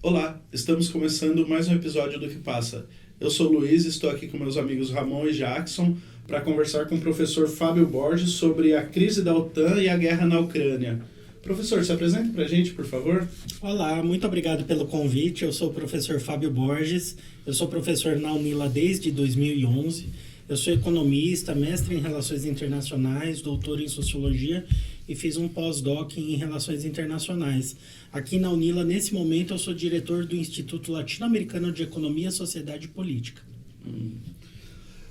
Olá, estamos começando mais um episódio do Que Passa. Eu sou o Luiz e estou aqui com meus amigos Ramon e Jackson para conversar com o professor Fábio Borges sobre a crise da OTAN e a guerra na Ucrânia. Professor, se apresente para a gente, por favor. Olá, muito obrigado pelo convite. Eu sou o professor Fábio Borges. Eu sou professor na UNILA desde 2011. Eu sou economista, mestre em Relações Internacionais, doutor em Sociologia e fiz um pós-doc em Relações Internacionais. Aqui na UNILA, nesse momento, eu sou diretor do Instituto Latino-Americano de Economia, Sociedade e Política.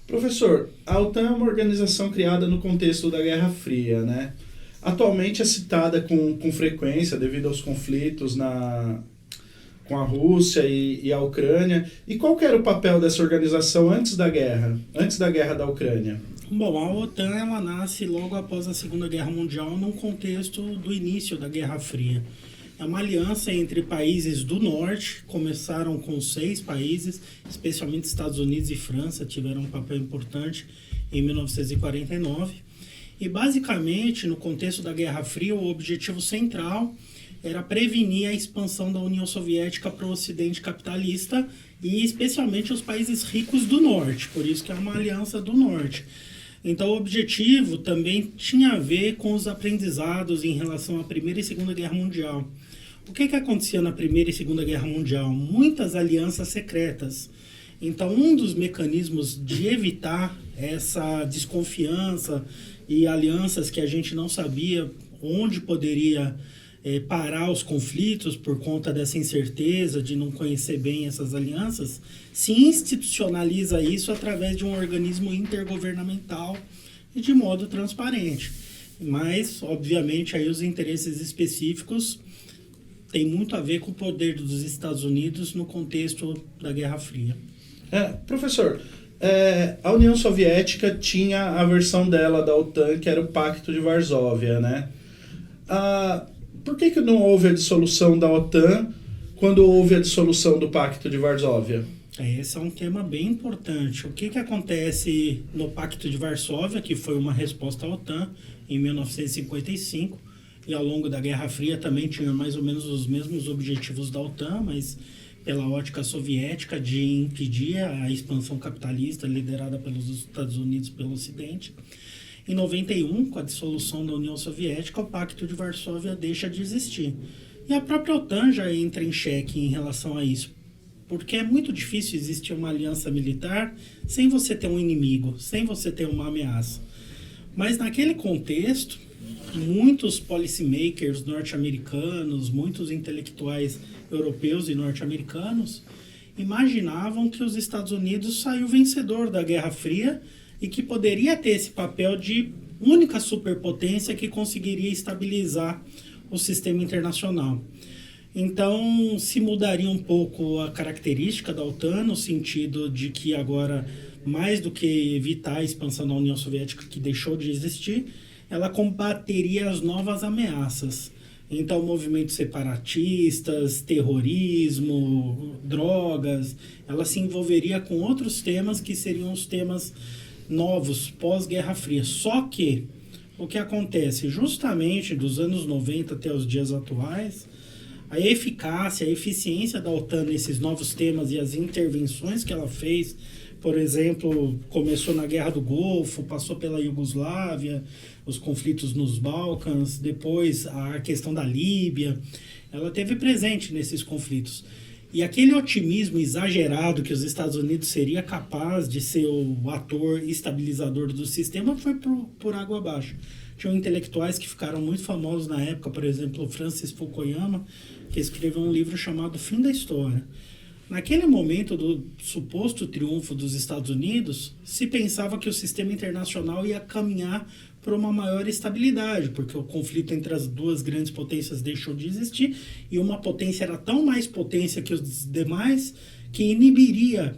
Professor, a OTAN é uma organização criada no contexto da Guerra Fria, né? Atualmente é citada com frequência devido aos conflitos com a Rússia e a Ucrânia. E qual que era o papel dessa organização antes da guerra da Ucrânia? Bom, a OTAN ela nasce logo após a Segunda Guerra Mundial num contexto do início da Guerra Fria. É uma aliança entre países do norte, começaram com 6 países, especialmente Estados Unidos e França tiveram um papel importante em 1949. E basicamente, no contexto da Guerra Fria, o objetivo central era prevenir a expansão da União Soviética para o Ocidente capitalista e especialmente os países ricos do norte, por isso que é uma aliança do norte. Então o objetivo também tinha a ver com os aprendizados em relação à Primeira e Segunda Guerra Mundial. O que acontecia na Primeira e Segunda Guerra Mundial? Muitas alianças secretas. Então um dos mecanismos de evitar essa desconfiança e alianças que a gente não sabia onde poderia parar os conflitos por conta dessa incerteza de não conhecer bem essas alianças, se institucionaliza isso através de um organismo intergovernamental e de modo transparente. Mas, obviamente, aí os interesses específicos têm muito a ver com o poder dos Estados Unidos no contexto da Guerra Fria. Professor, a União Soviética tinha a versão dela da OTAN, que era o Pacto de Varsóvia, né? Por que não houve a dissolução da OTAN quando houve a dissolução do Pacto de Varsóvia? Esse é um tema bem importante. O que acontece no Pacto de Varsóvia, que foi uma resposta à OTAN em 1955, e ao longo da Guerra Fria também tinha mais ou menos os mesmos objetivos da OTAN, mas pela ótica soviética de impedir a expansão capitalista liderada pelos Estados Unidos pelo Ocidente. Em 91, com a dissolução da União Soviética, o Pacto de Varsóvia deixa de existir. E a própria OTAN já entra em xeque em relação a isso, porque é muito difícil existir uma aliança militar sem você ter um inimigo, sem você ter uma ameaça. Mas naquele contexto, muitos policymakers norte-americanos, muitos intelectuais europeus e norte-americanos imaginavam que os Estados Unidos saiu vencedor da Guerra Fria e que poderia ter esse papel de única superpotência que conseguiria estabilizar o sistema internacional. Então, se mudaria um pouco a característica da OTAN, no sentido de que agora, mais do que evitar a expansão da União Soviética, que deixou de existir, ela combateria as novas ameaças. Então, movimentos separatistas, terrorismo, drogas, ela se envolveria com outros temas que seriam os temas novos pós-Guerra Fria. Só que o que acontece justamente dos anos 90 até os dias atuais, a eficácia, a eficiência da OTAN nesses novos temas e as intervenções que ela fez, por exemplo, começou na Guerra do Golfo, passou pela Iugoslávia, os conflitos nos Balcãs, depois a questão da Líbia, ela teve presente nesses conflitos. E aquele otimismo exagerado que os Estados Unidos seria capaz de ser o ator estabilizador do sistema foi por água abaixo. Tinham intelectuais que ficaram muito famosos na época, por exemplo, Francis Fukuyama, que escreveu um livro chamado Fim da História. Naquele momento do suposto triunfo dos Estados Unidos, se pensava que o sistema internacional ia caminhar para uma maior estabilidade, porque o conflito entre as duas grandes potências deixou de existir e uma potência era tão mais potência que os demais que inibiria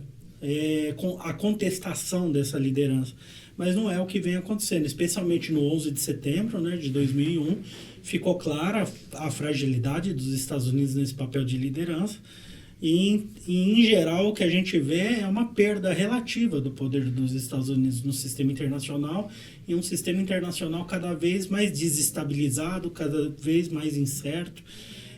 a contestação dessa liderança. Mas não é o que vem acontecendo, especialmente no 11 de setembro, né, de 2001, ficou clara a fragilidade dos Estados Unidos nesse papel de liderança. E, em geral, o que a gente vê é uma perda relativa do poder dos Estados Unidos no sistema internacional e um sistema internacional cada vez mais desestabilizado, cada vez mais incerto.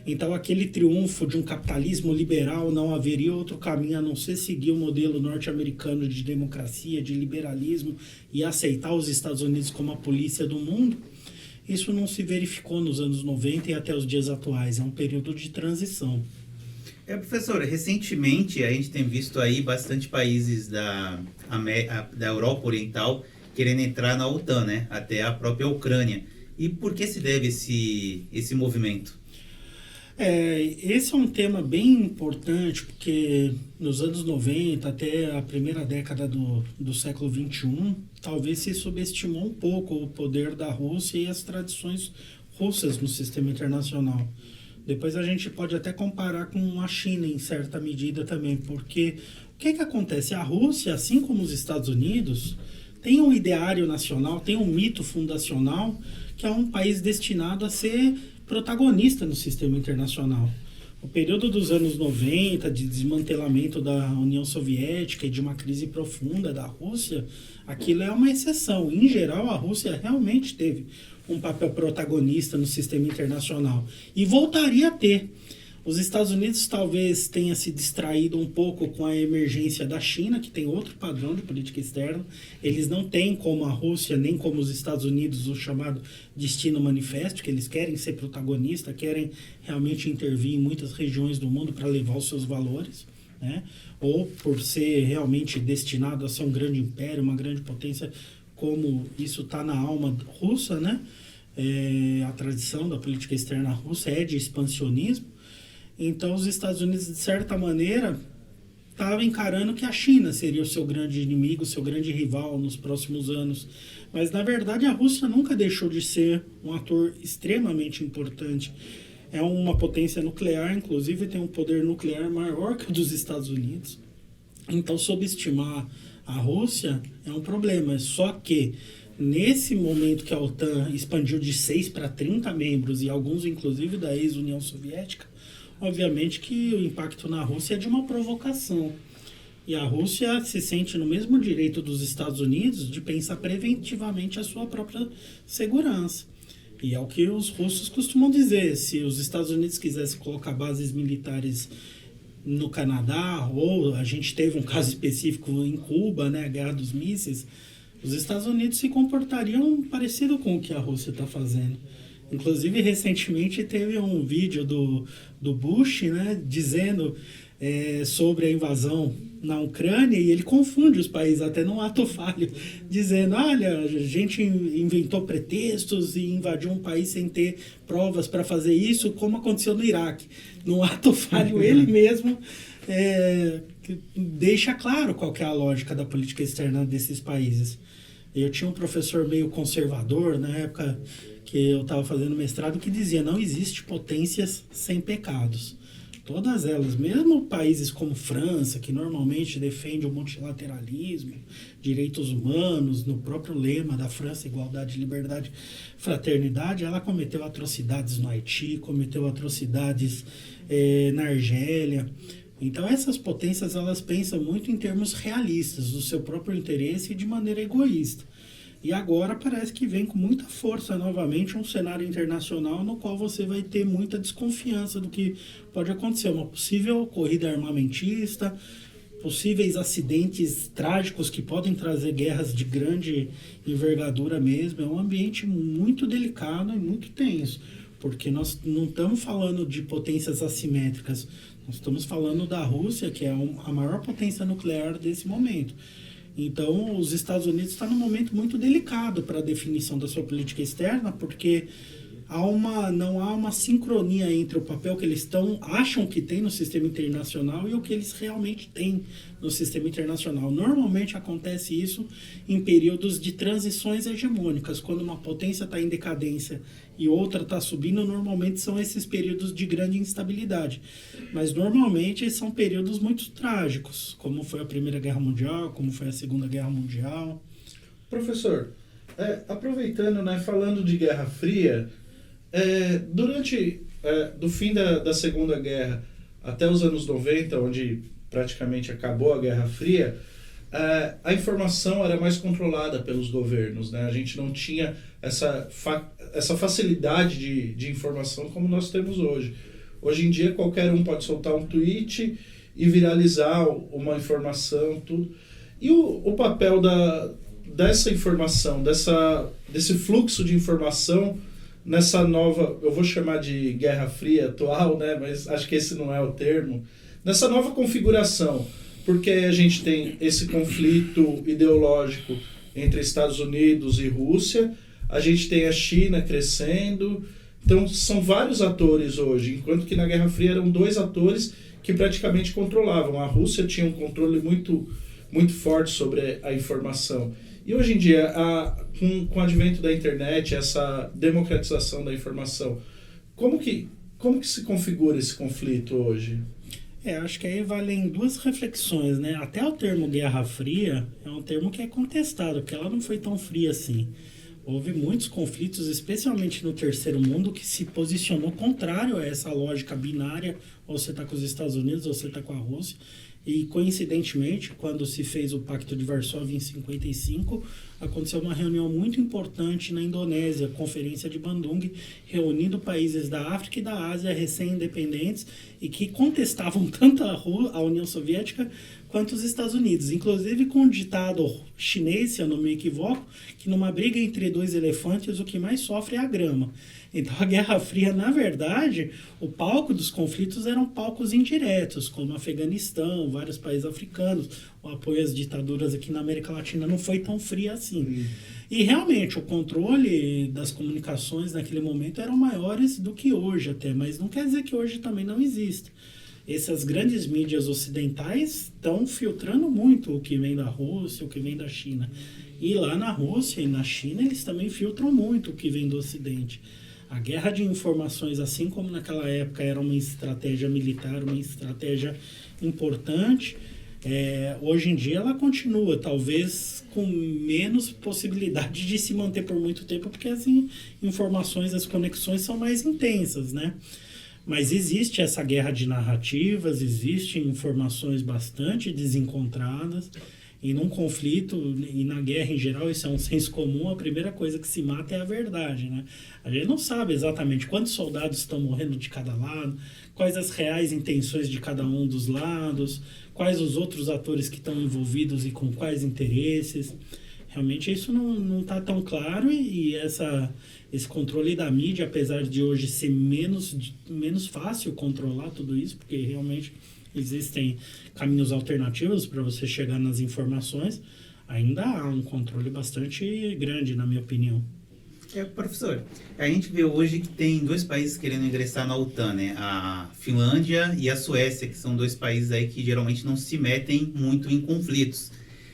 Então, aquele triunfo de um capitalismo liberal, não haveria outro caminho a não ser seguir o modelo norte-americano de democracia, de liberalismo e aceitar os Estados Unidos como a polícia do mundo. Isso não se verificou nos anos 90 e até os dias atuais. É um período de transição. Professor, recentemente a gente tem visto aí bastante países da Europa Oriental querendo entrar na OTAN, né? Até a própria Ucrânia. E por que se deve esse movimento? Esse é um tema bem importante, porque nos anos 90 até a primeira década do século XXI, talvez se subestimou um pouco o poder da Rússia e as tradições russas no sistema internacional. Depois a gente pode até comparar com a China em certa medida também, porque o que acontece? A Rússia, assim como os Estados Unidos, tem um ideário nacional, tem um mito fundacional, que é um país destinado a ser protagonista no sistema internacional. O período dos anos 90, de desmantelamento da União Soviética e de uma crise profunda da Rússia, aquilo é uma exceção. Em geral, a Rússia realmente teve um papel protagonista no sistema internacional e voltaria a ter. Os Estados Unidos talvez tenha se distraído um pouco com a emergência da China, que tem outro padrão de política externa. Eles não têm, como a Rússia, nem como os Estados Unidos, o chamado destino manifesto, que eles querem ser protagonista, querem realmente intervir em muitas regiões do mundo para levar os seus valores, né? Ou por ser realmente destinado a ser um grande império, uma grande potência, como isso está na alma russa, né? A tradição da política externa russa é de expansionismo. Então, os Estados Unidos, de certa maneira, estavam encarando que a China seria o seu grande inimigo, o seu grande rival nos próximos anos. Mas, na verdade, a Rússia nunca deixou de ser um ator extremamente importante. É uma potência nuclear, inclusive tem um poder nuclear maior que o dos Estados Unidos. Então, subestimar a Rússia é um problema. Só que, nesse momento que a OTAN expandiu de 6 para 30 membros, e alguns, inclusive, da ex-União Soviética, obviamente que o impacto na Rússia é de uma provocação. E a Rússia se sente no mesmo direito dos Estados Unidos de pensar preventivamente a sua própria segurança. E é o que os russos costumam dizer. Se os Estados Unidos quisessem colocar bases militares no Canadá, ou a gente teve um caso específico em Cuba, né, a Guerra dos Mísseis, os Estados Unidos se comportariam parecido com o que a Rússia está fazendo. Inclusive, recentemente teve um vídeo do Bush, né, dizendo sobre a invasão na Ucrânia, e ele confunde os países, até num ato falho, dizendo, olha, a gente inventou pretextos e invadiu um país sem ter provas para fazer isso, como aconteceu no Iraque. Num ato falho, ele mesmo deixa claro qual que é a lógica da política externa desses países. Eu tinha um professor meio conservador, na época que eu estava fazendo mestrado, que dizia, não existe potências sem pecados. Todas elas, mesmo países como França, que normalmente defende o multilateralismo, direitos humanos, no próprio lema da França, igualdade, liberdade, fraternidade, ela cometeu atrocidades no Haiti, cometeu atrocidades na Argélia. Então essas potências, elas pensam muito em termos realistas, do seu próprio interesse e de maneira egoísta. E agora parece que vem com muita força novamente um cenário internacional no qual você vai ter muita desconfiança do que pode acontecer. Uma possível corrida armamentista, possíveis acidentes trágicos que podem trazer guerras de grande envergadura mesmo. É um ambiente muito delicado e muito tenso, porque nós não estamos falando de potências assimétricas, nós estamos falando da Rússia, que é a maior potência nuclear desse momento. Então, os Estados Unidos estão num momento muito delicado para a definição da sua política externa, porque não há uma sincronia entre o papel que eles acham que tem no sistema internacional e o que eles realmente têm no sistema internacional. Normalmente acontece isso em períodos de transições hegemônicas, quando uma potência está em decadência e outra está subindo, normalmente são esses períodos de grande instabilidade. Mas normalmente são períodos muito trágicos, como foi a Primeira Guerra Mundial, como foi a Segunda Guerra Mundial. Professor, aproveitando, né, falando de Guerra Fria, durante do fim da Segunda Guerra até os anos 90, onde praticamente acabou a Guerra Fria, a informação era mais controlada pelos governos, né? A gente não tinha essa facilidade de informação como nós temos hoje. Hoje em dia qualquer um pode soltar um tweet e viralizar uma informação, tudo. E o papel dessa informação, desse fluxo de informação nessa nova, eu vou chamar de Guerra Fria atual, né? Mas acho que esse não é o termo, nessa nova configuração, porque a gente tem esse conflito ideológico entre Estados Unidos e Rússia, a gente tem a China crescendo, então são vários atores hoje, enquanto que na Guerra Fria eram 2 atores que praticamente controlavam. A Rússia tinha um controle muito, muito forte sobre a informação. E hoje em dia, com o advento da internet, essa democratização da informação, como que se configura esse conflito hoje? Acho que aí valem 2 reflexões, né? Até o termo Guerra Fria é um termo que é contestado, porque ela não foi tão fria assim. Houve muitos conflitos, especialmente no terceiro mundo, que se posicionou contrário a essa lógica binária, ou você está com os Estados Unidos ou você está com a Rússia. E, coincidentemente, quando se fez o Pacto de Varsóvia em 1955, aconteceu uma reunião muito importante na Indonésia, a Conferência de Bandung, reunindo países da África e da Ásia recém-independentes e que contestavam tanto a União Soviética quanto os Estados Unidos. Inclusive com um ditado chinês, se eu não me equivoco, que numa briga entre 2 elefantes, o que mais sofre é a grama. Então, a Guerra Fria, na verdade, o palco dos conflitos eram palcos indiretos, como Afeganistão, vários países africanos, o apoio às ditaduras aqui na América Latina não foi tão frio assim. E, realmente, o controle das comunicações naquele momento eram maiores do que hoje até, mas não quer dizer que hoje também não exista. Essas grandes mídias ocidentais estão filtrando muito o que vem da Rússia, o que vem da China. E lá na Rússia e na China, eles também filtram muito o que vem do Ocidente. A guerra de informações, assim como naquela época era uma estratégia militar, uma estratégia importante, hoje em dia ela continua, talvez com menos possibilidade de se manter por muito tempo, porque as informações, as conexões são mais intensas, né? Mas existe essa guerra de narrativas, existem informações bastante desencontradas, e num conflito, e na guerra em geral, isso é um senso comum, a primeira coisa que se mata é a verdade, né? A gente não sabe exatamente quantos soldados estão morrendo de cada lado, quais as reais intenções de cada um dos lados, quais os outros atores que estão envolvidos e com quais interesses. Realmente isso não está tão claro e esse controle da mídia, apesar de hoje ser menos fácil controlar tudo isso, porque realmente existem caminhos alternativos para você chegar nas informações, ainda há um controle bastante grande, na minha opinião. Professor, a gente vê hoje que tem 2 países querendo ingressar na OTAN, né? A Finlândia e a Suécia, que são 2 países aí que geralmente não se metem muito em conflitos.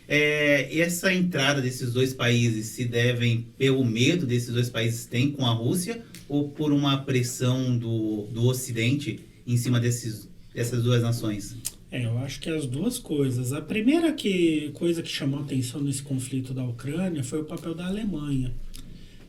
Essa entrada desses 2 países se devem pelo medo desses 2 países têm com a Rússia ou por uma pressão do Ocidente em cima dessas 2 nações? Eu acho que as 2 coisas. A primeira coisa que chamou a atenção nesse conflito da Ucrânia foi o papel da Alemanha.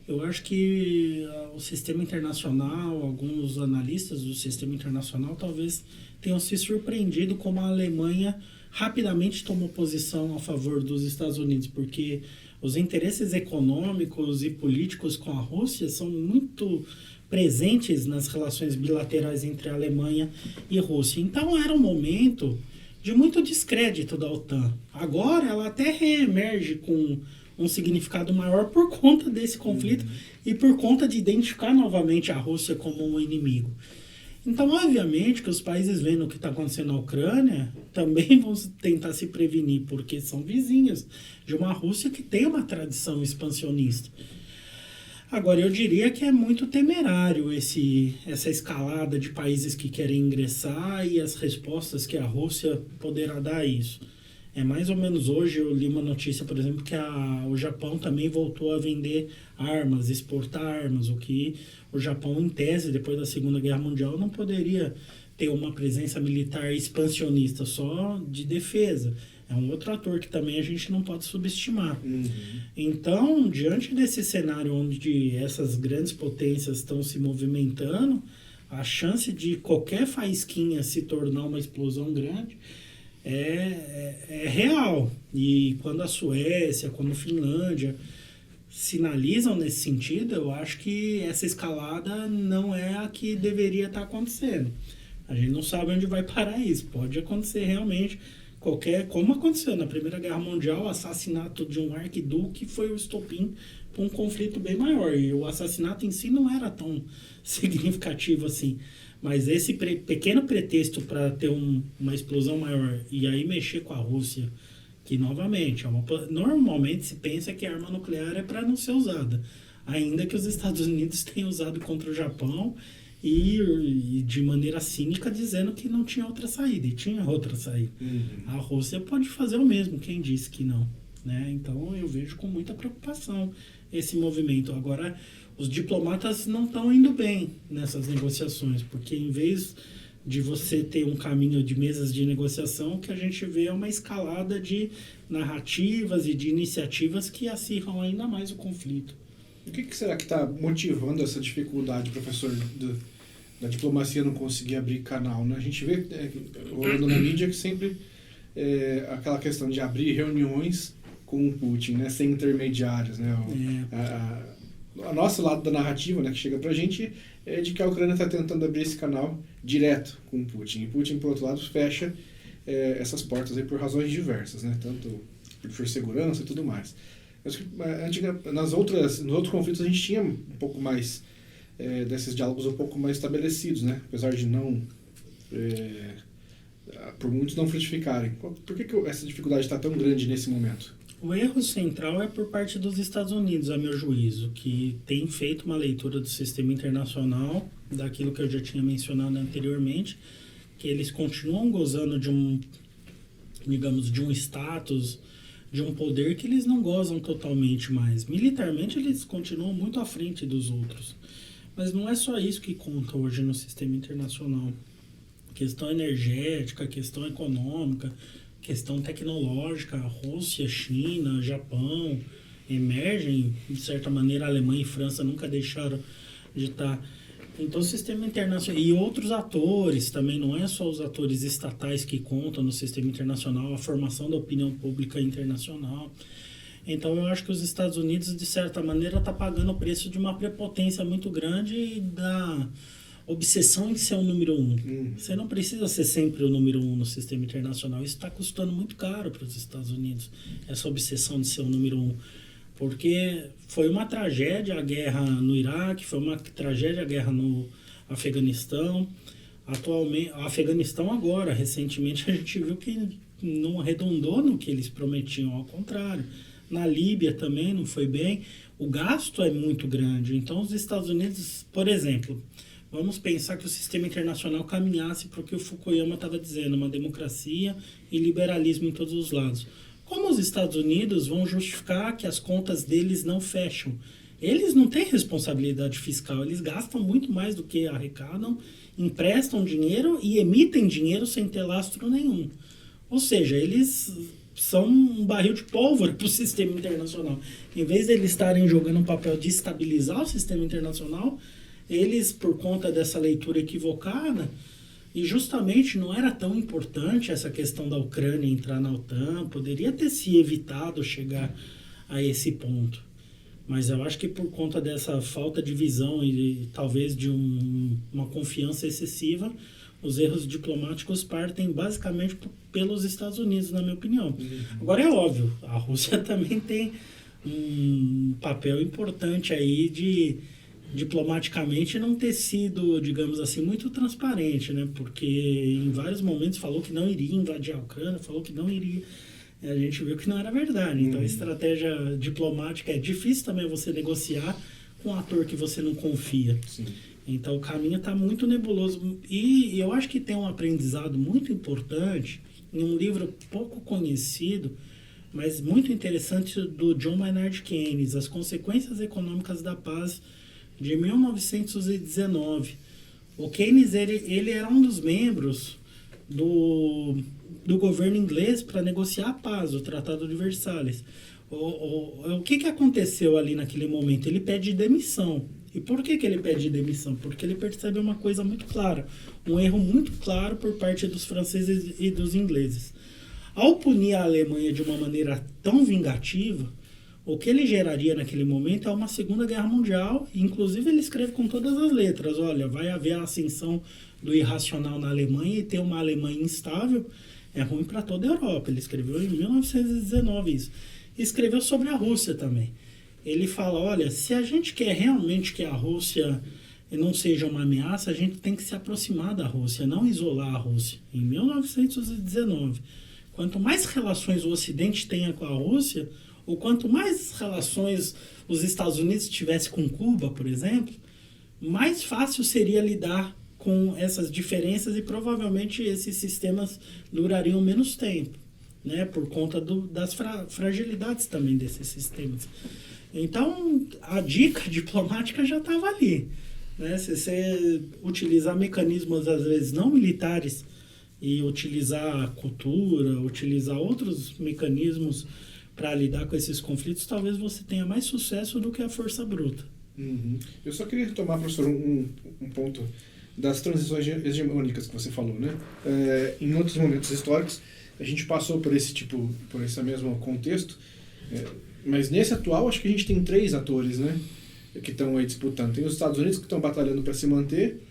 Eu acho que o sistema internacional, alguns analistas do sistema internacional talvez tenham se surpreendido como a Alemanha rapidamente tomou posição a favor dos Estados Unidos, porque os interesses econômicos e políticos com a Rússia são muito presentes nas relações bilaterais entre a Alemanha e Rússia. Então era um momento de muito descrédito da OTAN. Agora ela até reemerge com um significado maior por conta desse conflito e por conta de identificar novamente a Rússia como um inimigo. Então, obviamente, que os países vendo o que está acontecendo na Ucrânia também vão tentar se prevenir, porque são vizinhos de uma Rússia que tem uma tradição expansionista. Agora, eu diria que é muito temerário essa escalada de países que querem ingressar e as respostas que a Rússia poderá dar a isso. Mais ou menos hoje eu li uma notícia, por exemplo, que o Japão também voltou a vender armas, exportar armas, o que o Japão, em tese, depois da Segunda Guerra Mundial, não poderia ter uma presença militar expansionista, só de defesa. É um outro ator que também a gente não pode subestimar. Então, diante desse cenário onde essas grandes potências estão se movimentando, a chance de qualquer faísquinha se tornar uma explosão grande é real. E quando a Suécia, quando a Finlândia sinalizam nesse sentido, eu acho que essa escalada não é a que deveria estar acontecendo. A gente não sabe onde vai parar isso. Pode acontecer realmente como aconteceu na Primeira Guerra Mundial, o assassinato de um arquiduque foi o estopim para um conflito bem maior. E o assassinato em si não era tão significativo assim. Mas esse pequeno pretexto para ter uma explosão maior e aí mexer com a Rússia, que novamente, normalmente se pensa que a arma nuclear é para não ser usada. Ainda que os Estados Unidos tenham usado contra o Japão e de maneira cínica dizendo que não tinha outra saída, e tinha outra saída. A Rússia pode fazer o mesmo, quem disse que não, né? Então eu vejo com muita preocupação esse movimento. Agora, os diplomatas não estão indo bem nessas negociações, porque em vez de você ter um caminho de mesas de negociação, o que a gente vê é uma escalada de narrativas e de iniciativas que acirram ainda mais o conflito. O que será que está motivando essa dificuldade, professor, da diplomacia não conseguir abrir canal, né? A gente vê rolando na mídia que sempre aquela questão de abrir reuniões com o Putin, né? Sem intermediários, né? A nosso lado da narrativa, né, que chega pra gente é de que a Ucrânia está tentando abrir esse canal direto com o Putin. E Putin, por outro lado, fecha essas portas aí por razões diversas, né? Tanto por segurança e tudo mais. Nos outros conflitos a gente tinha um pouco mais desses diálogos um pouco mais estabelecidos, né? Apesar de não por muitos não frutificarem. Por que essa dificuldade está tão grande nesse momento? O erro central é por parte dos Estados Unidos, a meu juízo, que tem feito uma leitura do sistema internacional, daquilo que eu já tinha mencionado anteriormente, que eles continuam gozando de um status, de um poder que eles não gozam totalmente mais. Militarmente, eles continuam muito à frente dos outros. Mas não é só isso que conta hoje no sistema internacional. Questão energética, questão econômica, questão tecnológica, Rússia, China, Japão emergem, de certa maneira a Alemanha e França nunca deixaram de estar. Então o sistema internacional, e outros atores também, não é só os atores estatais que contam no sistema internacional, a formação da opinião pública internacional. Então eu acho que os Estados Unidos, de certa maneira, está pagando o preço de uma prepotência muito grande e da obsessão em ser o número um. Você não precisa ser sempre o número um no sistema internacional. Isso está custando muito caro para os Estados Unidos, essa obsessão de ser o número um. Porque foi uma tragédia a guerra no Iraque, foi uma tragédia a guerra no Afeganistão. Atualmente, o Afeganistão agora, recentemente, a gente viu que não arredondou no que eles prometiam, ao contrário. Na Líbia também não foi bem. O gasto é muito grande. Então, os Estados Unidos, por exemplo, vamos pensar que o sistema internacional caminhasse para o que o Fukuyama estava dizendo, uma democracia e liberalismo em todos os lados. Como os Estados Unidos vão justificar que as contas deles não fecham? Eles não têm responsabilidade fiscal, eles gastam muito mais do que arrecadam, emprestam dinheiro e emitem dinheiro sem ter lastro nenhum. Ou seja, eles são um barril de pólvora para o sistema internacional. Em vez de eles estarem jogando um papel de estabilizar o sistema internacional, eles, por conta dessa leitura equivocada, e justamente não era tão importante essa questão da Ucrânia entrar na OTAN, poderia ter se evitado chegar a esse ponto. Mas eu acho que por conta dessa falta de visão e talvez de uma confiança excessiva, os erros diplomáticos partem basicamente pelos Estados Unidos, na minha opinião. Agora é óbvio, a Rússia também tem um papel importante aí de diplomaticamente não ter sido, digamos assim, muito transparente, né? Porque em vários momentos falou que não iria invadir a Ucrânia, falou que não iria. A gente viu que não era verdade. Então, a estratégia diplomática é difícil também você negociar com um ator que você não confia. Sim. Então, o caminho está muito nebuloso. E eu acho que tem um aprendizado muito importante em um livro pouco conhecido, mas muito interessante, do John Maynard Keynes, As Consequências Econômicas da Paz, de 1919. O Keynes ele era um dos membros do governo inglês para negociar a paz, o Tratado de Versalhes. O que aconteceu ali naquele momento? Ele pede demissão. E por que ele pede demissão? Porque ele percebe uma coisa muito clara, um erro muito claro por parte dos franceses e dos ingleses. Ao punir a Alemanha de uma maneira tão vingativa, O que ele geraria naquele momento é uma Segunda Guerra Mundial, inclusive ele escreve com todas as letras, olha, vai haver a ascensão do irracional na Alemanha e ter uma Alemanha instável é ruim para toda a Europa. Ele escreveu em 1919 isso. Escreveu sobre a Rússia também. Ele fala, olha, se a gente quer realmente que a Rússia não seja uma ameaça, a gente tem que se aproximar da Rússia, não isolar a Rússia. Em 1919, quanto mais relações o Ocidente tenha com a Rússia, ou quanto mais relações os Estados Unidos tivessem com Cuba, por exemplo, mais fácil seria lidar com essas diferenças e provavelmente esses sistemas durariam menos tempo, né, por conta das fragilidades também desses sistemas. Então, a dica diplomática já estava ali, né? Se você utilizar mecanismos, às vezes, não militares e utilizar a cultura, utilizar outros mecanismos para lidar com esses conflitos, talvez você tenha mais sucesso do que a força bruta. Uhum. Eu só queria retomar, professor, um ponto das transições hegemônicas que você falou, né? Em outros momentos históricos, a gente passou por esse mesmo contexto, mas nesse atual, acho que a gente tem 3 atores, né, que estão aí disputando. Tem os Estados Unidos que estão batalhando para se manter,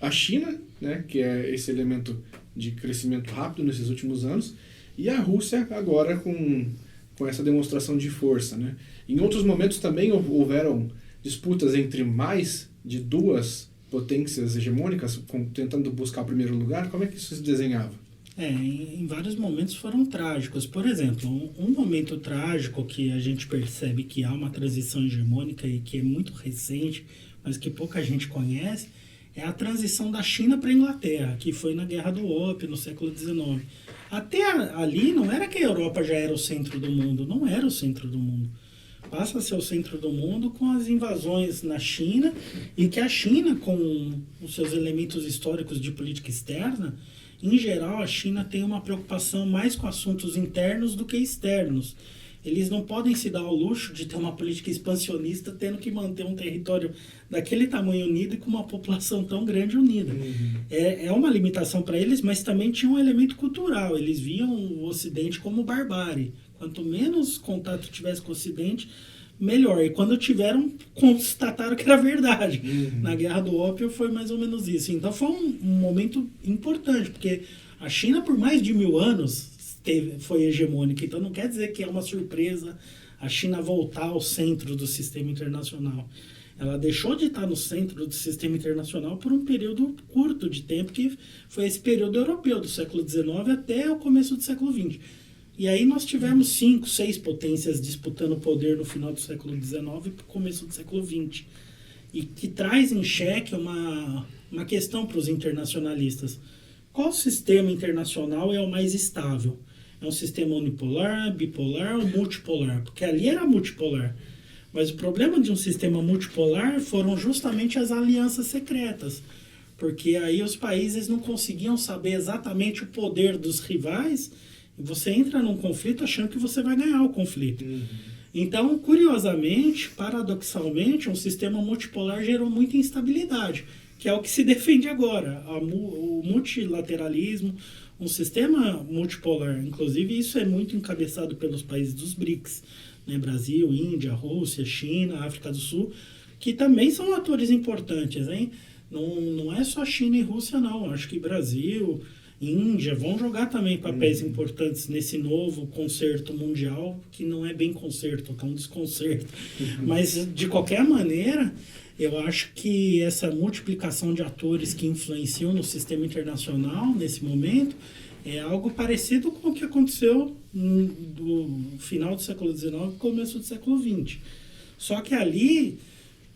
a China, né, que é esse elemento de crescimento rápido nesses últimos anos, e a Rússia agora com essa demonstração de força, né? Em outros momentos também houveram disputas entre mais de 2 potências hegemônicas, tentando buscar o primeiro lugar. Como é que isso se desenhava? Em vários momentos foram trágicos. Por exemplo, um momento trágico que a gente percebe que há uma transição hegemônica e que é muito recente, mas que pouca gente conhece, é a transição da China para a Inglaterra, que foi na Guerra do Ópio, no século XIX. Até ali não era que a Europa já era o centro do mundo, não era o centro do mundo. Passa a ser o centro do mundo com as invasões na China, e que a China, com os seus elementos históricos de política externa, em geral, a China tem uma preocupação mais com assuntos internos do que externos. Eles não podem se dar ao luxo de ter uma política expansionista tendo que manter um território daquele tamanho unido e com uma população tão grande unida. Uhum. É uma limitação para eles, mas também tinha um elemento cultural. Eles viam o Ocidente como barbárie. Quanto menos contato tivesse com o Ocidente, melhor. E quando tiveram, constataram que era verdade. Uhum. Na Guerra do Ópio foi mais ou menos isso. Então foi um momento importante, porque a China, por mais de 1000 anos, foi hegemônica. Então não quer dizer que é uma surpresa a China voltar ao centro do sistema internacional. Ela deixou de estar no centro do sistema internacional por um período curto de tempo, que foi esse período europeu, do século XIX até o começo do século XX. E aí nós tivemos 5, 6 potências disputando o poder no final do século XIX e no começo do século XX. E que traz em xeque uma questão para os internacionalistas. Qual sistema internacional é o mais estável? É um sistema unipolar, bipolar ou multipolar? Porque ali era multipolar. Mas o problema de um sistema multipolar foram justamente as alianças secretas. Porque aí os países não conseguiam saber exatamente o poder dos rivais. E você entra num conflito achando que você vai ganhar o conflito. Uhum. Então, curiosamente, paradoxalmente, um sistema multipolar gerou muita instabilidade, que é o que se defende agora. O multilateralismo, um sistema multipolar. Inclusive, isso é muito encabeçado pelos países dos BRICS, né? Brasil, Índia, Rússia, China, África do Sul, que também são atores importantes, hein? Não é só China e Rússia, não. Acho que Brasil, Índia vão jogar também papéis importantes nesse novo concerto mundial, que não é bem concerto, é um desconcerto. Mas, de qualquer maneira, eu acho que essa multiplicação de atores que influenciam no sistema internacional, nesse momento, é algo parecido com o que aconteceu do final do século XIX e começo do século XX. Só que ali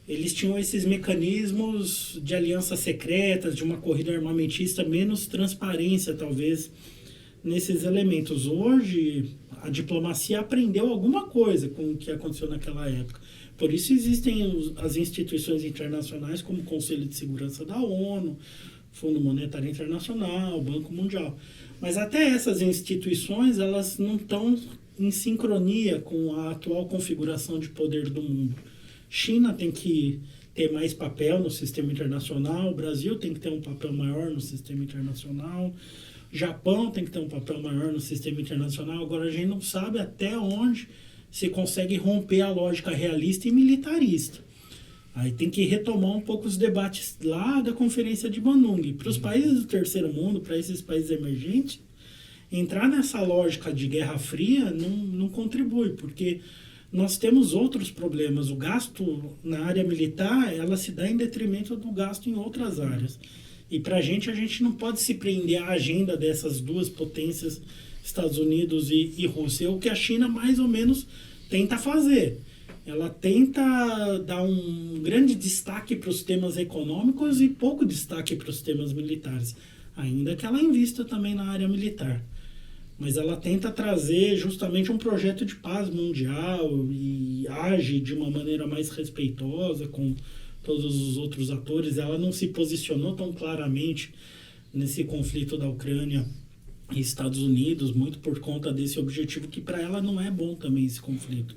eles tinham esses mecanismos de alianças secretas, de uma corrida armamentista, menos transparência, talvez, nesses elementos. Hoje, a diplomacia aprendeu alguma coisa com o que aconteceu naquela época. Por isso existem as instituições internacionais como o Conselho de Segurança da ONU, Fundo Monetário Internacional, Banco Mundial. Mas até essas instituições, elas não estão em sincronia com a atual configuração de poder do mundo. China tem que ter mais papel no sistema internacional, o Brasil tem que ter um papel maior no sistema internacional, o Japão tem que ter um papel maior no sistema internacional. Agora a gente não sabe até onde se consegue romper a lógica realista e militarista. Aí tem que retomar um pouco os debates lá da Conferência de Bandung. Para os países do terceiro mundo, para esses países emergentes, entrar nessa lógica de Guerra Fria não contribui, porque nós temos outros problemas. O gasto na área militar, ela se dá em detrimento do gasto em outras áreas. E para a gente não pode se prender à agenda dessas duas potências, Estados Unidos e Rússia. É o que a China mais ou menos tenta fazer. Ela tenta dar um grande destaque para os temas econômicos e pouco destaque para os temas militares, ainda que ela invista também na área militar. Mas ela tenta trazer justamente um projeto de paz mundial e age de uma maneira mais respeitosa com todos os outros atores. Ela não se posicionou tão claramente nesse conflito da Ucrânia e Estados Unidos, muito por conta desse objetivo que para ela não é bom também esse conflito.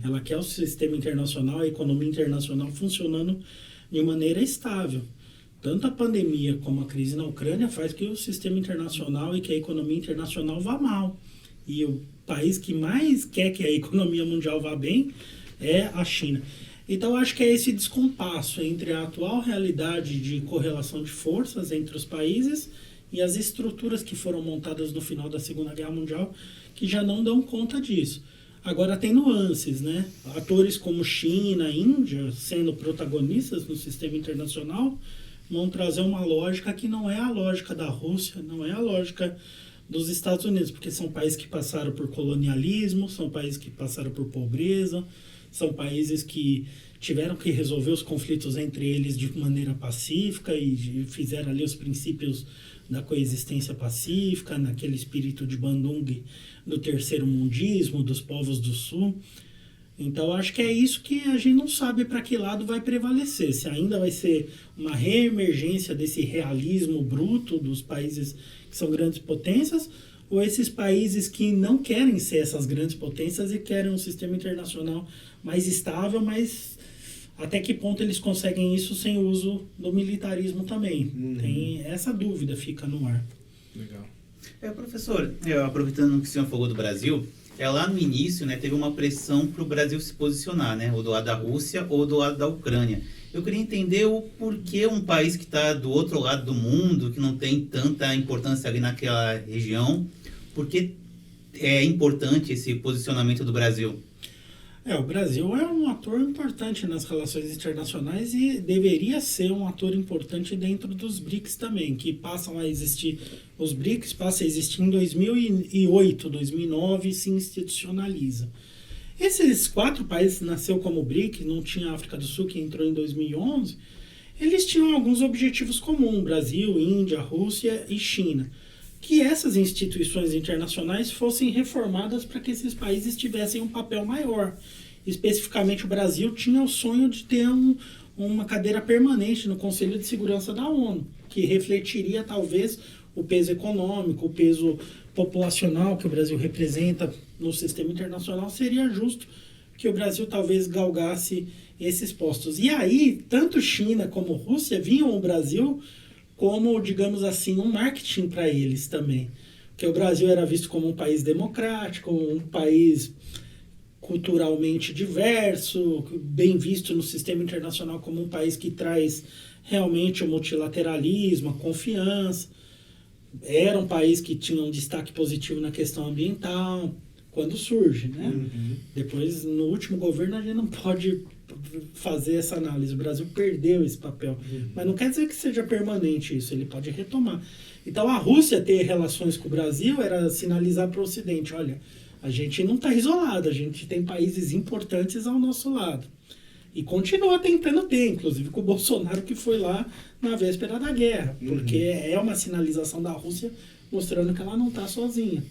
Ela quer o sistema internacional, a economia internacional funcionando de maneira estável. Tanto a pandemia como a crise na Ucrânia faz que o sistema internacional e que a economia internacional vá mal. E o país que mais quer que a economia mundial vá bem é a China. Então, acho que é esse descompasso entre a atual realidade de correlação de forças entre os países e as estruturas que foram montadas no final da Segunda Guerra Mundial que já não dão conta disso. Agora, tem nuances, né? Atores como China, Índia, sendo protagonistas no sistema internacional, vão trazer uma lógica que não é a lógica da Rússia, não é a lógica dos Estados Unidos, porque são países que passaram por colonialismo, são países que passaram por pobreza, são países que tiveram que resolver os conflitos entre eles de maneira pacífica e fizeram ali os princípios da coexistência pacífica, naquele espírito de Bandung do terceiro mundismo, dos povos do sul. Então, acho que é isso que a gente não sabe para que lado vai prevalecer. Se ainda vai ser uma reemergência desse realismo bruto dos países que são grandes potências, ou esses países que não querem ser essas grandes potências e querem um sistema internacional mais estável, mas até que ponto eles conseguem isso sem o uso do militarismo também. Tem essa dúvida, fica no ar. Legal. Professor, aproveitando que o senhor falou do Brasil, lá no início, né, teve uma pressão para o Brasil se posicionar, né, ou do lado da Rússia ou do lado da Ucrânia. Eu queria entender o porquê um país que está do outro lado do mundo, que não tem tanta importância ali naquela região, por que é importante esse posicionamento do Brasil? O Brasil é um ator importante nas relações internacionais e deveria ser um ator importante dentro dos BRICS também, que passam a existir. Os BRICS passam a existir em 2008, 2009 e se institucionaliza. Esses 4 países que nasceu como BRIC, não tinha a África do Sul, que entrou em 2011, eles tinham alguns objetivos comuns, Brasil, Índia, Rússia e China. Que essas instituições internacionais fossem reformadas para que esses países tivessem um papel maior. Especificamente o Brasil tinha o sonho de ter uma cadeira permanente no Conselho de Segurança da ONU, que refletiria talvez o peso econômico, o peso populacional que o Brasil representa no sistema internacional. Seria justo que o Brasil talvez galgasse esses postos. E aí, tanto China como Rússia viam o Brasil como, digamos assim, um marketing para eles também. Porque o Brasil era visto como um país democrático, um país culturalmente diverso, bem visto no sistema internacional como um país que traz realmente o multilateralismo, a confiança. Era um país que tinha um destaque positivo na questão ambiental, quando surge, né? Depois, no último governo, a gente não pode fazer essa análise. O Brasil perdeu esse papel. Mas não quer dizer que seja permanente isso, ele pode retomar. Então, a Rússia ter relações com o Brasil era sinalizar para o Ocidente, olha, a gente não está isolado, a gente tem países importantes ao nosso lado. E continua tentando ter, inclusive com o Bolsonaro, que foi lá na véspera da guerra, porque é uma sinalização da Rússia mostrando que ela não está sozinha.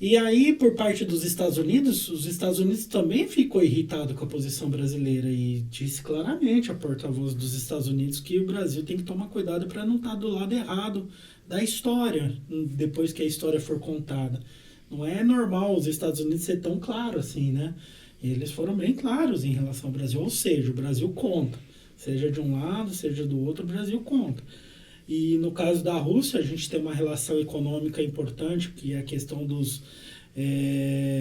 E aí, por parte dos Estados Unidos, os Estados Unidos também ficou irritado com a posição brasileira e disse claramente a porta-voz dos Estados Unidos que o Brasil tem que tomar cuidado para não estar do lado errado da história, depois que a história for contada. Não é normal os Estados Unidos ser tão claro assim, né? Eles foram bem claros em relação ao Brasil, ou seja, o Brasil conta. Seja de um lado, seja do outro, o Brasil conta. E no caso da Rússia, a gente tem uma relação econômica importante, que é a questão dos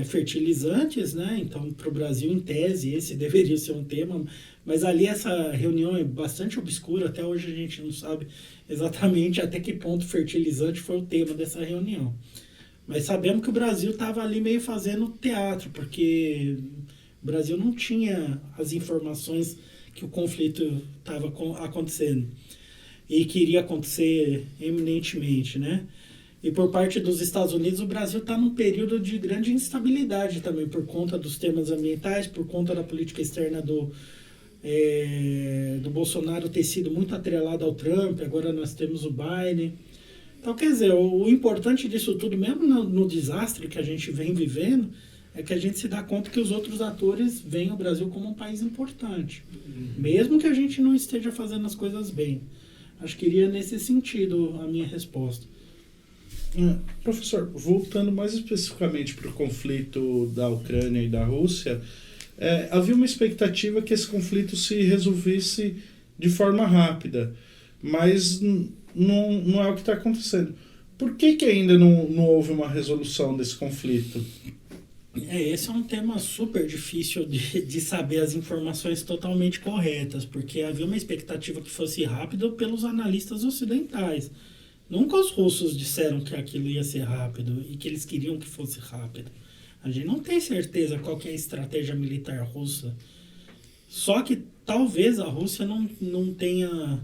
fertilizantes, né? Então, para o Brasil, em tese, esse deveria ser um tema, mas ali essa reunião é bastante obscura, até hoje a gente não sabe exatamente até que ponto fertilizante foi o tema dessa reunião. Mas sabemos que o Brasil estava ali meio fazendo teatro, porque o Brasil não tinha as informações que o conflito estava acontecendo e que iria acontecer eminentemente, né? E por parte dos Estados Unidos, o Brasil está num período de grande instabilidade também, por conta dos temas ambientais, por conta da política externa do Bolsonaro ter sido muito atrelado ao Trump, agora nós temos o Biden. Então, quer dizer, o importante disso tudo, mesmo no desastre que a gente vem vivendo, é que a gente se dá conta que os outros atores veem o Brasil como um país importante, mesmo que a gente não esteja fazendo as coisas bem. Acho que iria nesse sentido a minha resposta. Professor, voltando mais especificamente para o conflito da Ucrânia e da Rússia, havia uma expectativa que esse conflito se resolvesse de forma rápida, mas não é o que está acontecendo. Por que ainda não houve uma resolução desse conflito? Esse é um tema super difícil de saber as informações totalmente corretas, porque havia uma expectativa que fosse rápido pelos analistas ocidentais. Nunca os russos disseram que aquilo ia ser rápido e que eles queriam que fosse rápido. A gente não tem certeza qual que é a estratégia militar russa. Só que talvez a Rússia não tenha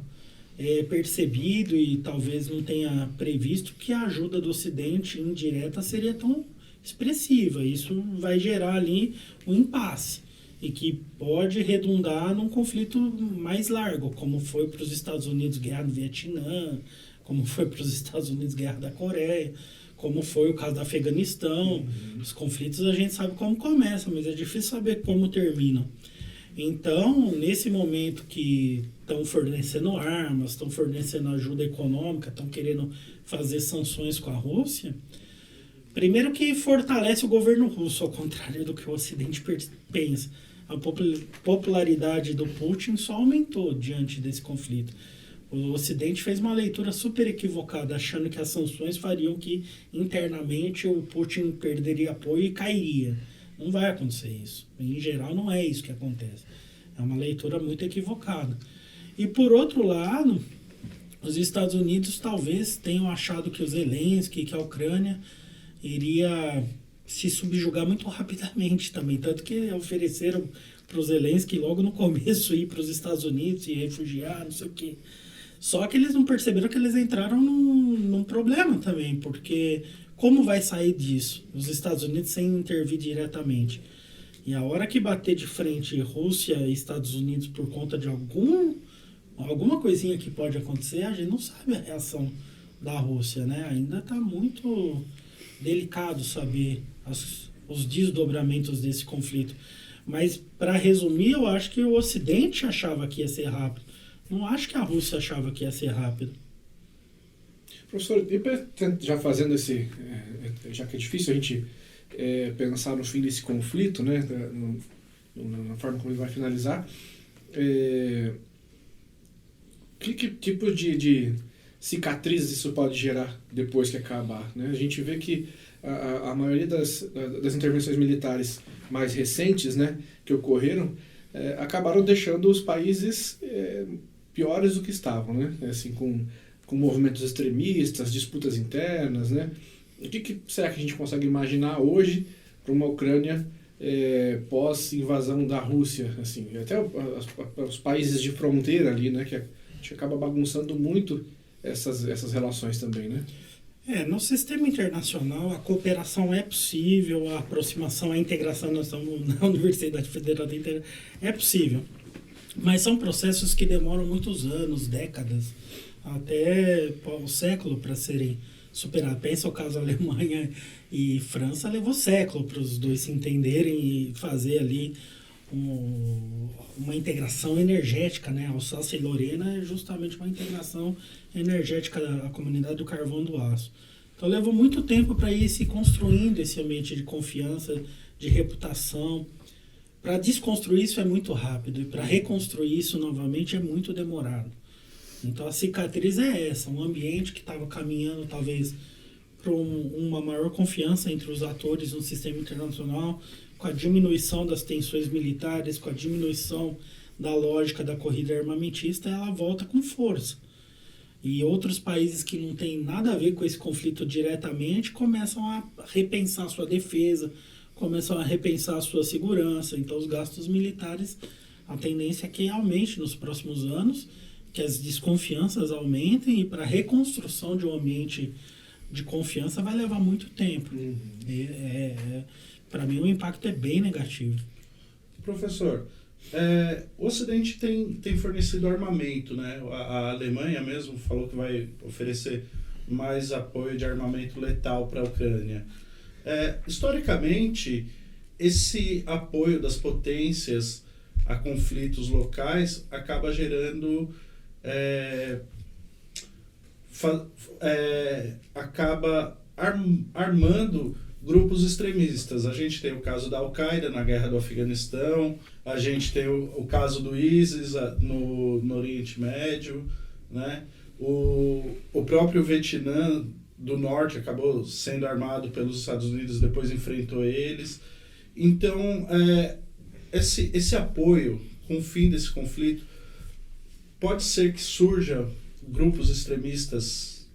percebido e talvez não tenha previsto que a ajuda do Ocidente indireta seria tão expressiva. Isso vai gerar ali um impasse e que pode redundar num conflito mais largo, como foi para os Estados Unidos guerra do Vietnã, como foi para os Estados Unidos guerra da Coreia, como foi o caso do Afeganistão. Os conflitos a gente sabe como começam, mas é difícil saber como terminam. Então, nesse momento que estão fornecendo armas, estão fornecendo ajuda econômica, estão querendo fazer sanções com a Rússia, primeiro que fortalece o governo russo, ao contrário do que o Ocidente pensa. A popularidade do Putin só aumentou diante desse conflito. O Ocidente fez uma leitura super equivocada, achando que as sanções fariam que internamente o Putin perderia apoio e cairia. Não vai acontecer isso. Em geral, não é isso que acontece. É uma leitura muito equivocada. E, por outro lado, os Estados Unidos talvez tenham achado que o Zelensky, que a Ucrânia iria se subjugar muito rapidamente também. Tanto que ofereceram para o Zelensky logo no começo ir para os Estados Unidos e refugiar, não sei o quê. Só que eles não perceberam que eles entraram num problema também, porque como vai sair disso? Os Estados Unidos sem intervir diretamente. E a hora que bater de frente Rússia e Estados Unidos por conta de alguma coisinha que pode acontecer, a gente não sabe a reação da Rússia, né? Ainda está muito delicado saber os desdobramentos desse conflito. Mas, para resumir, eu acho que o Ocidente achava que ia ser rápido. Não acho que a Rússia achava que ia ser rápido. Professor, já fazendo já que é difícil a gente pensar no fim desse conflito, né, na forma como ele vai finalizar, que tipo de cicatrizes isso pode gerar depois que acabar, né? A gente vê que a maioria das intervenções militares mais recentes, né, que ocorreram, acabaram deixando os países piores do que estavam, né? Assim, com movimentos extremistas, disputas internas, né? O que será que a gente consegue imaginar hoje para uma Ucrânia pós-invasão da Rússia? Assim, até os países de fronteira ali, né? Que a gente acaba bagunçando muito essas relações também, né? No sistema internacional, a cooperação é possível, a aproximação, a integração, nós estamos na Universidade Federal da Inter, é possível. Mas são processos que demoram muitos anos, décadas, até um século para serem superados. Pensa o caso Alemanha e França, levou século para os dois se entenderem e fazer ali uma integração energética, né? Alsácia e Lorena é justamente uma integração energética da comunidade do carvão do aço. Então levou muito tempo para ir se construindo esse ambiente de confiança, de reputação. Para desconstruir isso é muito rápido e para reconstruir isso novamente é muito demorado. Então a cicatriz é essa, um ambiente que estava caminhando talvez para uma maior confiança entre os atores no sistema internacional, com a diminuição das tensões militares, com a diminuição da lógica da corrida armamentista, ela volta com força. E outros países que não têm nada a ver com esse conflito diretamente começam a repensar sua defesa, começam a repensar a sua segurança. Então, os gastos militares, a tendência é que aumente nos próximos anos, que as desconfianças aumentem, e para a reconstrução de um ambiente de confiança vai levar muito tempo. Para mim, o impacto é bem negativo. Professor, o Ocidente tem fornecido armamento, né? A Alemanha mesmo falou que vai oferecer mais apoio de armamento letal para a Ucrânia. Historicamente, esse apoio das potências a conflitos locais acaba gerando... acaba armando grupos extremistas. A gente tem o caso da Al-Qaeda na guerra do Afeganistão, a gente tem o caso do ISIS no Oriente Médio, né? O próprio Vietnã do Norte acabou sendo armado pelos Estados Unidos, depois enfrentou eles. Então, esse apoio com o fim desse conflito, pode ser que surja grupos extremistas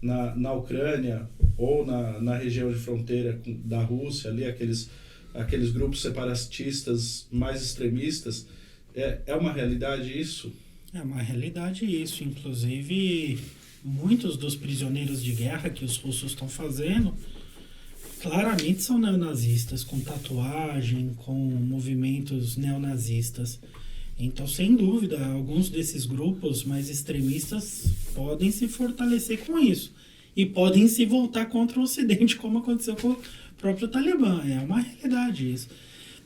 na Ucrânia ou na região de fronteira da Rússia, ali aqueles grupos separatistas mais extremistas. É uma realidade isso? É uma realidade isso. Inclusive, muitos dos prisioneiros de guerra que os russos estão fazendo claramente são neonazistas, com tatuagem, com movimentos neonazistas. Então, sem dúvida, alguns desses grupos mais extremistas podem se fortalecer com isso. E podem se voltar contra o Ocidente, como aconteceu com o próprio Talibã. É uma realidade isso.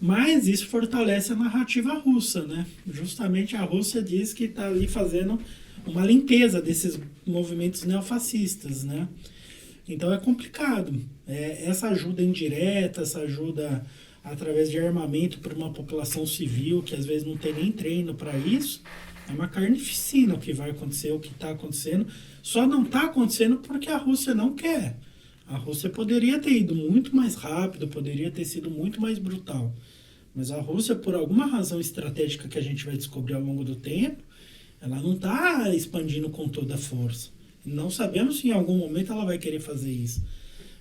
Mas isso fortalece a narrativa russa, né? Justamente a Rússia diz que está ali fazendo uma limpeza desses movimentos neofascistas, né? Então é complicado. Essa ajuda indireta, essa ajuda através de armamento para uma população civil que às vezes não tem nem treino para isso, é uma carnificina o que vai acontecer, o que está acontecendo. Só não está acontecendo porque a Rússia não quer. A Rússia poderia ter ido muito mais rápido, poderia ter sido muito mais brutal. Mas a Rússia, por alguma razão estratégica que a gente vai descobrir ao longo do tempo, ela não está expandindo com toda a força. Não sabemos se em algum momento ela vai querer fazer isso.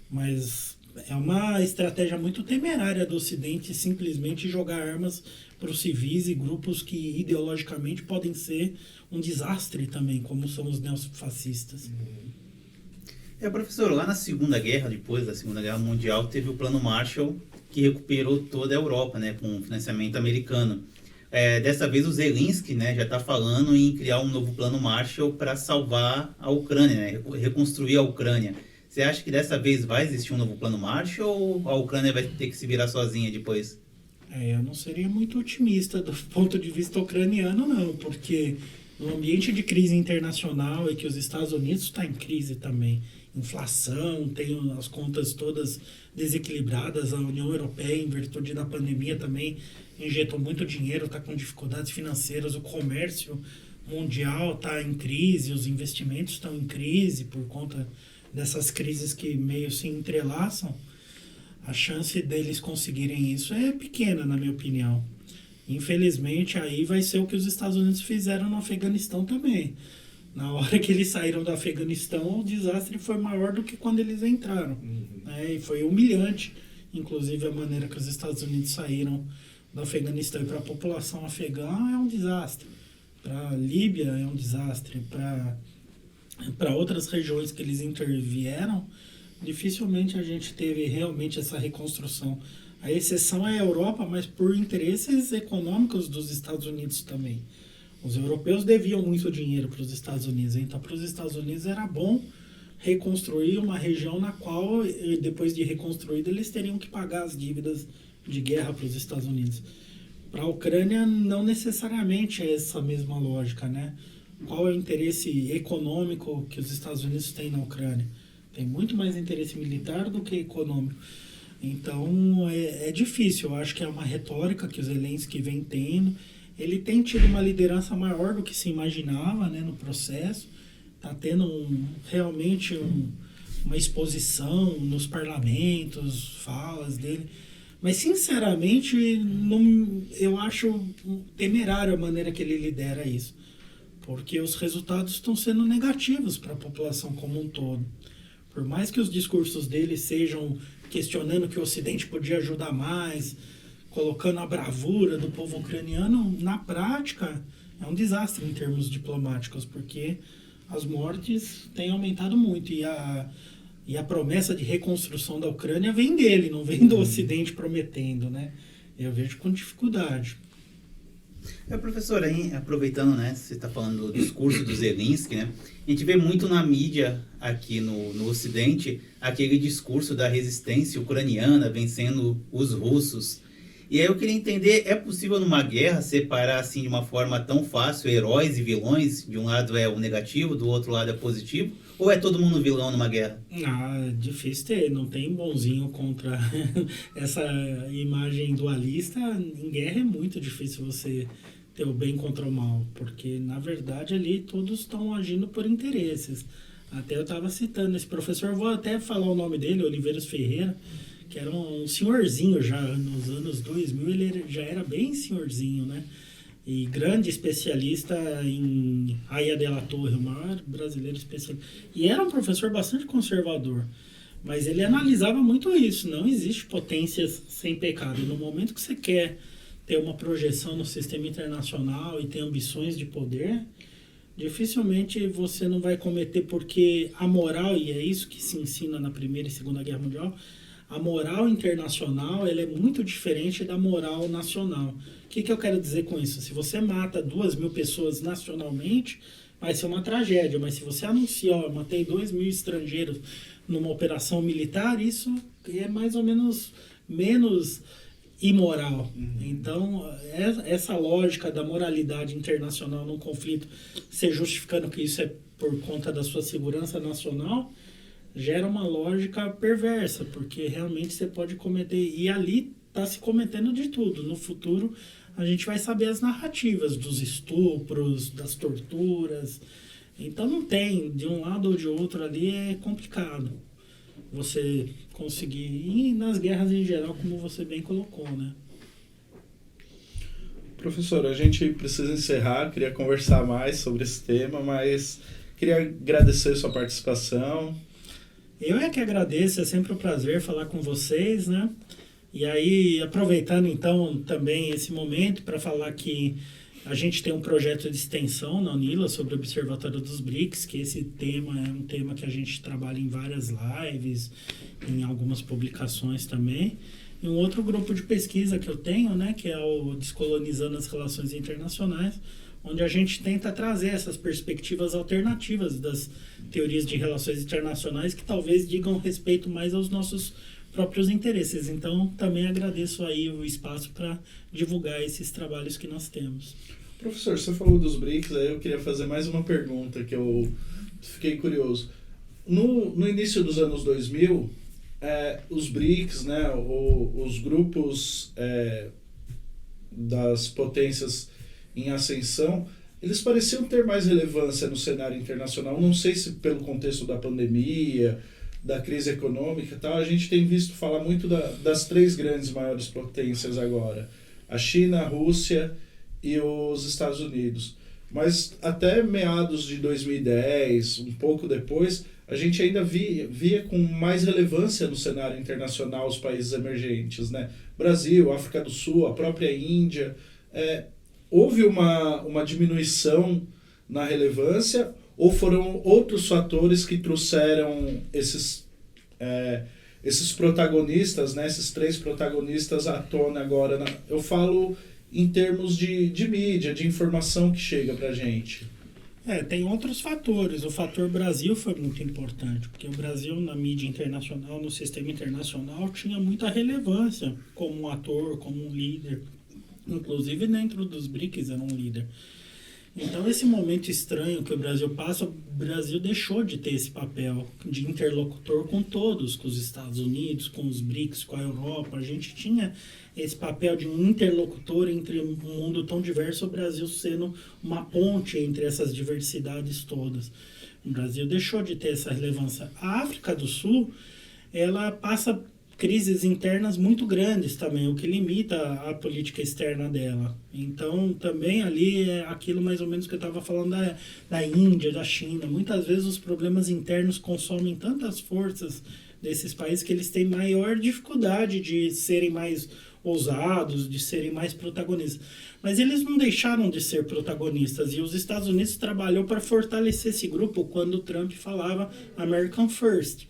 Mas é uma estratégia muito temerária do Ocidente simplesmente jogar armas para os civis e grupos que ideologicamente podem ser um desastre também, como são os neofascistas. Professor, lá na Segunda Guerra, depois da Segunda Guerra Mundial, teve o Plano Marshall, que recuperou toda a Europa, né, com financiamento americano. Dessa vez o Zelensky, né, já está falando em criar um novo Plano Marshall para salvar a Ucrânia, né, reconstruir a Ucrânia. Você acha que dessa vez vai existir um novo Plano Marshall ou a Ucrânia vai ter que se virar sozinha depois? Eu não seria muito otimista do ponto de vista ucraniano, não, porque no ambiente de crise internacional e que os Estados Unidos está em crise também, inflação, tem as contas todas desequilibradas, a União Europeia, em virtude da pandemia, também injetou muito dinheiro, está com dificuldades financeiras, o comércio mundial está em crise, os investimentos estão em crise por conta dessas crises que meio se entrelaçam. A chance deles conseguirem isso é pequena, na minha opinião. Infelizmente, aí vai ser o que os Estados Unidos fizeram no Afeganistão também. Na hora que eles saíram do Afeganistão, o desastre foi maior do que quando eles entraram. E foi humilhante, inclusive, a maneira que os Estados Unidos saíram do Afeganistão. E para a população afegã é um desastre. Para a Líbia é um desastre. Para outras regiões que eles intervieram, dificilmente a gente teve realmente essa reconstrução. A exceção é a Europa, mas por interesses econômicos dos Estados Unidos também. Os europeus deviam muito dinheiro para os Estados Unidos, então para os Estados Unidos era bom reconstruir uma região na qual, depois de reconstruída, eles teriam que pagar as dívidas de guerra para os Estados Unidos. Para a Ucrânia, não necessariamente é essa mesma lógica, né? Qual é o interesse econômico que os Estados Unidos têm na Ucrânia? Tem muito mais interesse militar do que econômico. Então, é difícil. Eu acho que é uma retórica que o Zelensky vem tendo. Ele tem tido uma liderança maior do que se imaginava, né, no processo. Está tendo realmente uma exposição nos parlamentos, falas dele. Mas, sinceramente, eu acho temerário a maneira que ele lidera isso. Porque os resultados estão sendo negativos para a população como um todo. Por mais que os discursos dele sejam questionando que o Ocidente podia ajudar mais, colocando a bravura do povo ucraniano, na prática é um desastre em termos diplomáticos, porque as mortes têm aumentado muito e a promessa de reconstrução da Ucrânia vem dele, não vem do Ocidente prometendo, né? Eu vejo com dificuldade. Professor, aí, aproveitando, né, você está falando do discurso do Zelensky, né, a gente vê muito na mídia aqui no Ocidente aquele discurso da resistência ucraniana vencendo os russos. E aí eu queria entender, é possível numa guerra separar assim de uma forma tão fácil heróis e vilões? De um lado é o negativo, do outro lado é positivo? Ou é todo mundo vilão numa guerra? Difícil ter, não tem bonzinho contra essa imagem dualista. Em guerra é muito difícil você ter o bem contra o mal, porque na verdade ali todos estão agindo por interesses. Até eu estava citando esse professor, vou até falar o nome dele, Oliveiras Ferreira, que era um senhorzinho já nos anos 2000, ele já era bem senhorzinho, né? E grande especialista em Raia de la Torre, o maior brasileiro especialista. E era um professor bastante conservador, mas ele analisava muito isso. Não existe potências sem pecado. No momento que você quer ter uma projeção no sistema internacional e ter ambições de poder, dificilmente você não vai cometer, porque a moral, e é isso que se ensina na Primeira e Segunda Guerra Mundial, a moral internacional ela é muito diferente da moral nacional. O que eu quero dizer com isso? Se você mata 2.000 pessoas nacionalmente, vai ser uma tragédia. Mas se você anuncia, matei 2.000 estrangeiros numa operação militar, isso é mais ou menos menos imoral. Então, essa lógica da moralidade internacional num conflito, ser justificando que isso é por conta da sua segurança nacional, gera uma lógica perversa, porque realmente você pode cometer, e ali está se cometendo de tudo. No futuro, a gente vai saber as narrativas dos estupros, das torturas. Então não tem, de um lado ou de outro ali é complicado você conseguir, e nas guerras em geral, como você bem colocou, né? Professor, a gente precisa encerrar, queria conversar mais sobre esse tema, mas queria agradecer a sua participação. Eu é que agradeço, é sempre um prazer falar com vocês, né? E aí, aproveitando então também esse momento para falar que a gente tem um projeto de extensão na UNILA sobre o Observatório dos BRICS, que esse tema é um tema que a gente trabalha em várias lives, em algumas publicações também. E um outro grupo de pesquisa que eu tenho, né, que é o Descolonizando as Relações Internacionais, onde a gente tenta trazer essas perspectivas alternativas das teorias de relações internacionais que talvez digam respeito mais aos nossos próprios interesses. Então, também agradeço aí o espaço para divulgar esses trabalhos que nós temos. Professor, você falou dos BRICS, aí eu queria fazer mais uma pergunta que eu fiquei curioso. No início dos anos 2000, os BRICS, né, os grupos das potências em ascensão, eles pareciam ter mais relevância no cenário internacional. Não sei se pelo contexto da pandemia, da crise econômica e tal, a gente tem visto falar muito das três grandes maiores potências agora, a China, a Rússia e os Estados Unidos. Mas até meados de 2010, um pouco depois, a gente ainda via com mais relevância no cenário internacional os países emergentes, né? Brasil, África do Sul, a própria Índia. Houve uma diminuição na relevância ou foram outros fatores que trouxeram esses protagonistas, né, esses três protagonistas à tona agora? Eu falo em termos de mídia, de informação que chega pra gente. Tem outros fatores. O fator Brasil foi muito importante, porque o Brasil na mídia internacional, no sistema internacional, tinha muita relevância como um ator, como um líder. Inclusive dentro dos BRICS era um líder. Então, esse momento estranho que o Brasil passa, o Brasil deixou de ter esse papel de interlocutor com todos, com os Estados Unidos, com os BRICS, com a Europa. A gente tinha esse papel de um interlocutor entre um mundo tão diverso, o Brasil sendo uma ponte entre essas diversidades todas. O Brasil deixou de ter essa relevância. A África do Sul, ela passa crises internas muito grandes também, o que limita a política externa dela. Então, também ali é aquilo mais ou menos que eu estava falando da Índia, da China. Muitas vezes os problemas internos consomem tantas forças desses países que eles têm maior dificuldade de serem mais ousados, de serem mais protagonistas. Mas eles não deixaram de ser protagonistas, e os Estados Unidos trabalhou para fortalecer esse grupo quando o Trump falava American First.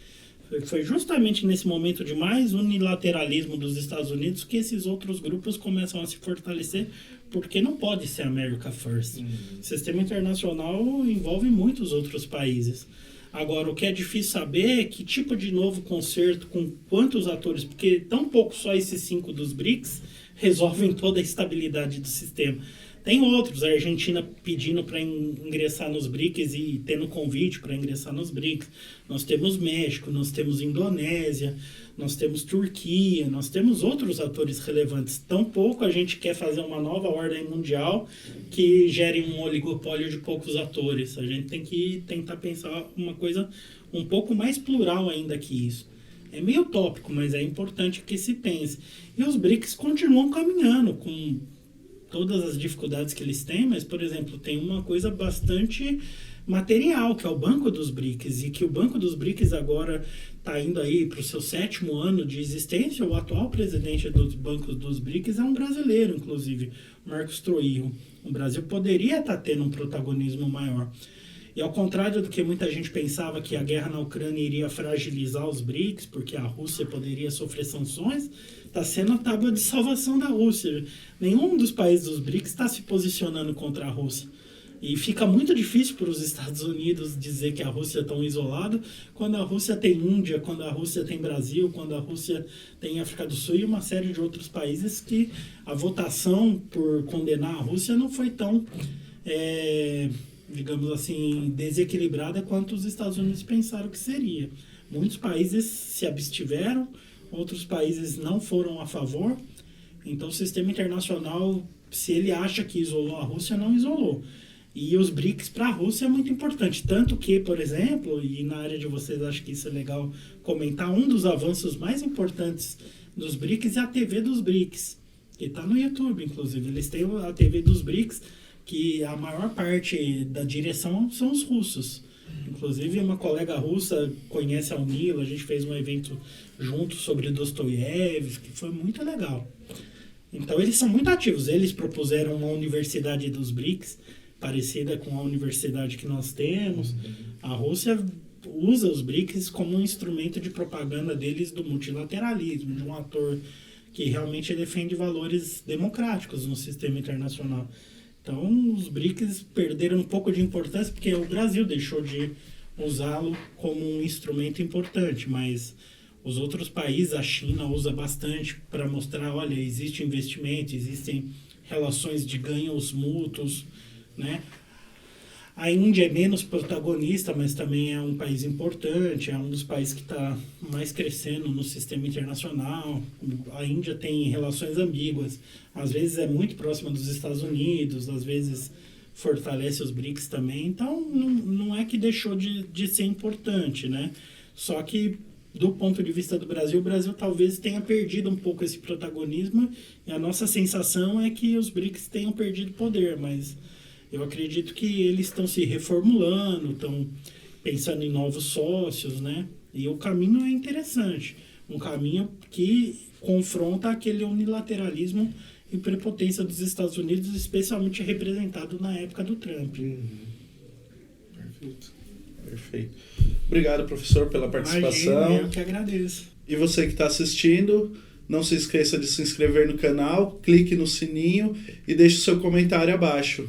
Foi justamente nesse momento de mais unilateralismo dos Estados Unidos que esses outros grupos começam a se fortalecer, porque não pode ser America First. O sistema internacional envolve muitos outros países. Agora, o que é difícil saber é que tipo de novo concerto, com quantos atores, porque tão pouco só esses 5 dos BRICS resolvem toda a estabilidade do sistema. Tem outros, a Argentina pedindo para ingressar nos BRICS e tendo convite para ingressar nos BRICS. Nós temos México, nós temos Indonésia, nós temos Turquia, nós temos outros atores relevantes. Tampouco a gente quer fazer uma nova ordem mundial que gere um oligopólio de poucos atores. A gente tem que tentar pensar uma coisa um pouco mais plural ainda que isso. É meio utópico, mas é importante que se pense. E os BRICS continuam caminhando com todas as dificuldades que eles têm, mas, por exemplo, tem uma coisa bastante material, que é o Banco dos BRICS, e que o Banco dos BRICS agora está indo aí para o seu 7º ano de existência. O atual presidente dos bancos dos BRICS é um brasileiro, inclusive, Marcos Trujillo. O Brasil poderia estar tendo um protagonismo maior. E ao contrário do que muita gente pensava, que a guerra na Ucrânia iria fragilizar os BRICS, porque a Rússia poderia sofrer sanções, está sendo a tábua de salvação da Rússia. Nenhum dos países dos BRICS está se posicionando contra a Rússia. E fica muito difícil para os Estados Unidos dizer que a Rússia é tão isolada, quando a Rússia tem Índia, quando a Rússia tem Brasil, quando a Rússia tem África do Sul e uma série de outros países que a votação por condenar a Rússia não foi tão, digamos assim, desequilibrada quanto os Estados Unidos pensaram que seria. Muitos países se abstiveram, outros países não foram a favor. Então o sistema internacional, se ele acha que isolou a Rússia, não isolou. E os BRICS para a Rússia é muito importante. Tanto que, por exemplo, e na área de vocês acho que isso é legal comentar, um dos avanços mais importantes dos BRICS é a TV dos BRICS, que está no YouTube, inclusive. Eles têm a TV dos BRICS, que a maior parte da direção são os russos. Inclusive, uma colega russa conhece a Unila, a gente fez um evento junto sobre Dostoiévski, que foi muito legal. Então, eles são muito ativos. Eles propuseram uma universidade dos BRICS, parecida com a universidade que nós temos. A Rússia usa os BRICS como um instrumento de propaganda deles do multilateralismo, de um ator que realmente defende valores democráticos no sistema internacional. Então, os BRICS perderam um pouco de importância porque o Brasil deixou de usá-lo como um instrumento importante, mas os outros países, a China usa bastante para mostrar, olha, existe investimento, existem relações de ganhos mútuos, né? A Índia é menos protagonista, mas também é um país importante, é um dos países que está mais crescendo no sistema internacional. A Índia tem relações ambíguas, às vezes é muito próxima dos Estados Unidos, às vezes fortalece os BRICS também, então não é que deixou de ser importante, né? Só que, do ponto de vista do Brasil, o Brasil talvez tenha perdido um pouco esse protagonismo, e a nossa sensação é que os BRICS tenham perdido poder, mas eu acredito que eles estão se reformulando, estão pensando em novos sócios, né? E o caminho é interessante. Um caminho que confronta aquele unilateralismo e prepotência dos Estados Unidos, especialmente representado na época do Trump. Perfeito. Perfeito. Obrigado, professor, pela participação. Imagina, eu que agradeço. E você que está assistindo, não se esqueça de se inscrever no canal, clique no sininho e deixe o seu comentário abaixo.